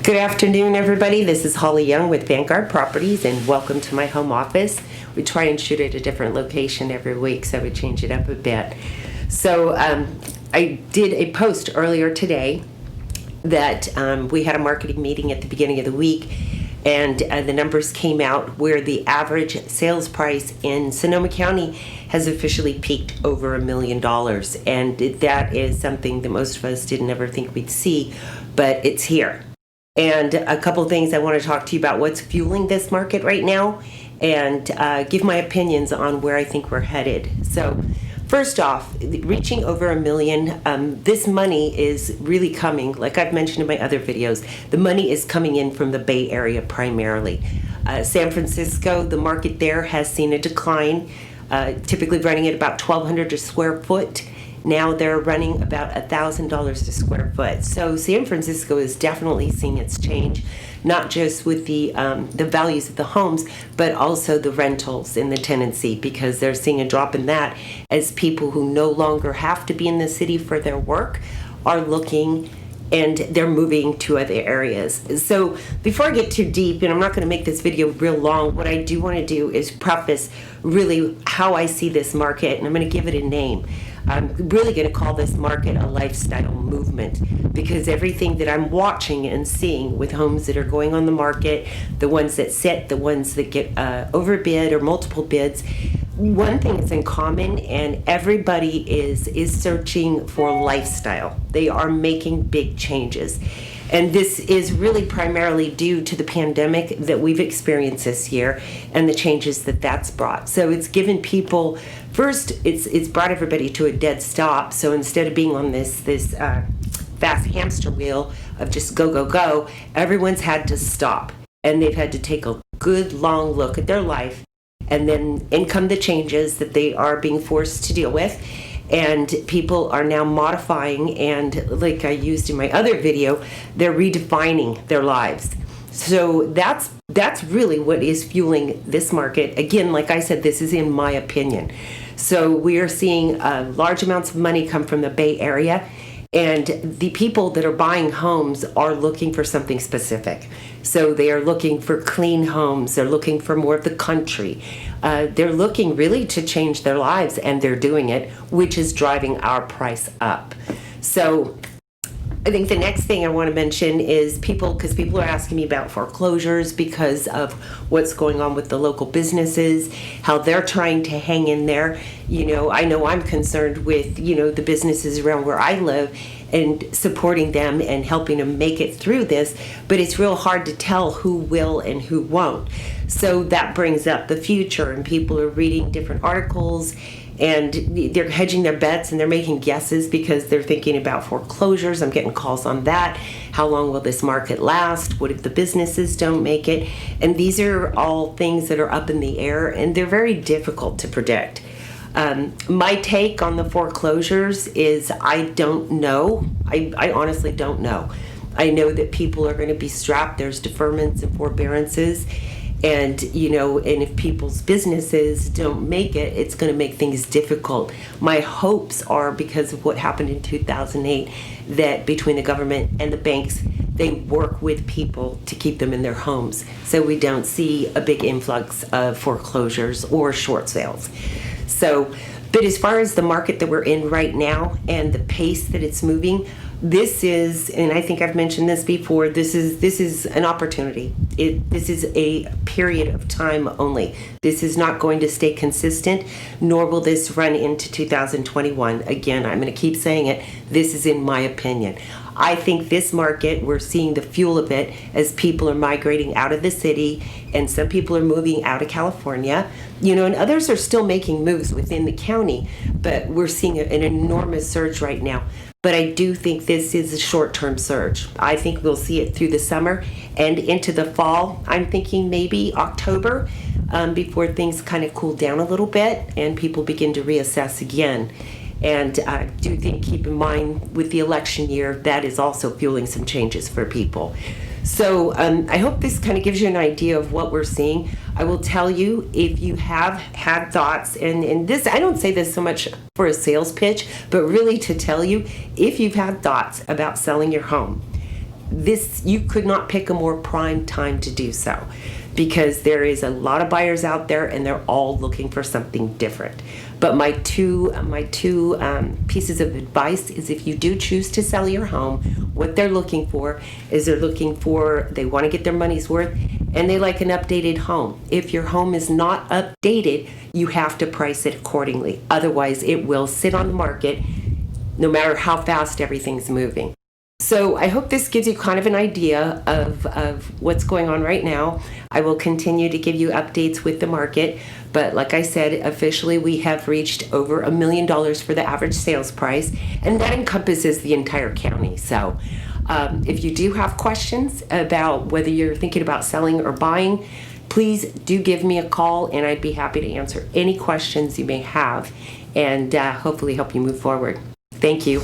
Good afternoon, everybody. This is Holly Young with Vanguard Properties, and welcome to my home office. We try and shoot at a different location every week, so we change it up a bit. So I did a post earlier today that we had a marketing meeting at the beginning of the week, and the numbers came out where the average sales price in Sonoma County has officially peaked over $1 million. And that is something that most of us didn't ever think we'd see, but it's here. And a couple things I want to talk to you about what's fueling this market right now, and give my opinions on where I think we're headed. So first off, reaching over $1 million, this money is really coming, like I've mentioned in my other videos, the money is coming in from the Bay Area primarily. San Francisco, the market there has seen a decline, typically running at about $1,200 a square foot. Now they're running about $1,000 a square foot. So San Francisco is definitely seeing its change, not just with the values of the homes, but also the rentals and the tenancy, because they're seeing a drop in that as people who no longer have to be in the city for their work are looking and they're moving to other areas. So before I get too deep, and I'm not going to make this video real long, what I do want to do is preface really how I see this market, and I'm going to give it a name. I'm really going to call this market a lifestyle movement, because everything that I'm watching and seeing with homes that are going on the market, the ones that sit, the ones that get overbid or multiple bids, one thing is in common, and everybody is searching for lifestyle. They are making big changes. And this is really primarily due to the pandemic that we've experienced this year and the changes that that's brought. So it's given people, first, it's brought everybody to a dead stop. So instead of being on this fast hamster wheel of just go, go, go, everyone's had to stop. And they've had to take a good long look at their life. And then in come the changes that they are being forced to deal with. And people are now modifying, and like I used in my other video, they're redefining their lives. So that's really what is fueling this market. Again, like I said, this is in my opinion. So we are seeing large amounts of money come from the Bay Area, and the people that are buying homes are looking for something specific. So they are looking for clean homes. They're looking for more of the country. They're looking really to change their lives, and they're doing it, which is driving our price up. So I think the next thing I want to mention is because people are asking me about foreclosures because of what's going on with the local businesses, how they're trying to hang in there. I know I'm concerned with, the businesses around where I live and supporting them and helping them make it through this, but it's real hard to tell who will and who won't. So that brings up the future, and people are reading different articles, and they're hedging their bets, and they're making guesses because they're thinking about foreclosures. I'm getting calls on that. How long will this market last? What if the businesses don't make it? And these are all things that are up in the air, and they're very difficult to predict. My take on the foreclosures is I don't know. I honestly don't know. I know that people are going to be strapped. There's deferments and forbearances. And, and if people's businesses don't make it, it's going to make things difficult. My hopes are, because of what happened in 2008, that between the government and the banks, they work with people to keep them in their homes, so we don't see a big influx of foreclosures or short sales. But as far as the market that we're in right now and the pace that it's moving, this is, and I think I've mentioned this before, this is an opportunity. This is a period of time only. This is not going to stay consistent, nor will this run into 2021. Again, I'm going to keep saying it. This is in my opinion. I think this market, we're seeing the fuel of it as people are migrating out of the city, and some people are moving out of California, and others are still making moves within the county, but we're seeing an enormous surge right now. But I do think this is a short-term surge. I think we'll see it through the summer and into the fall. I'm thinking maybe October, before things kind of cool down a little bit and people begin to reassess again. And I do think, keep in mind, with the election year, that is also fueling some changes for people. So I hope this kind of gives you an idea of what we're seeing. I will tell you, if you have had thoughts, and this, I don't say this so much for a sales pitch, but really to tell you, if you've had thoughts about selling your home, you could not pick a more prime time to do so, because there is a lot of buyers out there and they're all looking for something different. But my two pieces of advice is, if you do choose to sell your home, what they're looking for is they want to get their money's worth, and they like an updated home. If your home is not updated, you have to price it accordingly. Otherwise, it will sit on the market no matter how fast everything's moving. So I hope this gives you kind of an idea of what's going on right now. I will continue to give you updates with the market, but like I said, officially we have reached over $1 million for the average sales price, and that encompasses the entire county. So if you do have questions about whether you're thinking about selling or buying, please do give me a call, and I'd be happy to answer any questions you may have, and hopefully help you move forward. Thank you.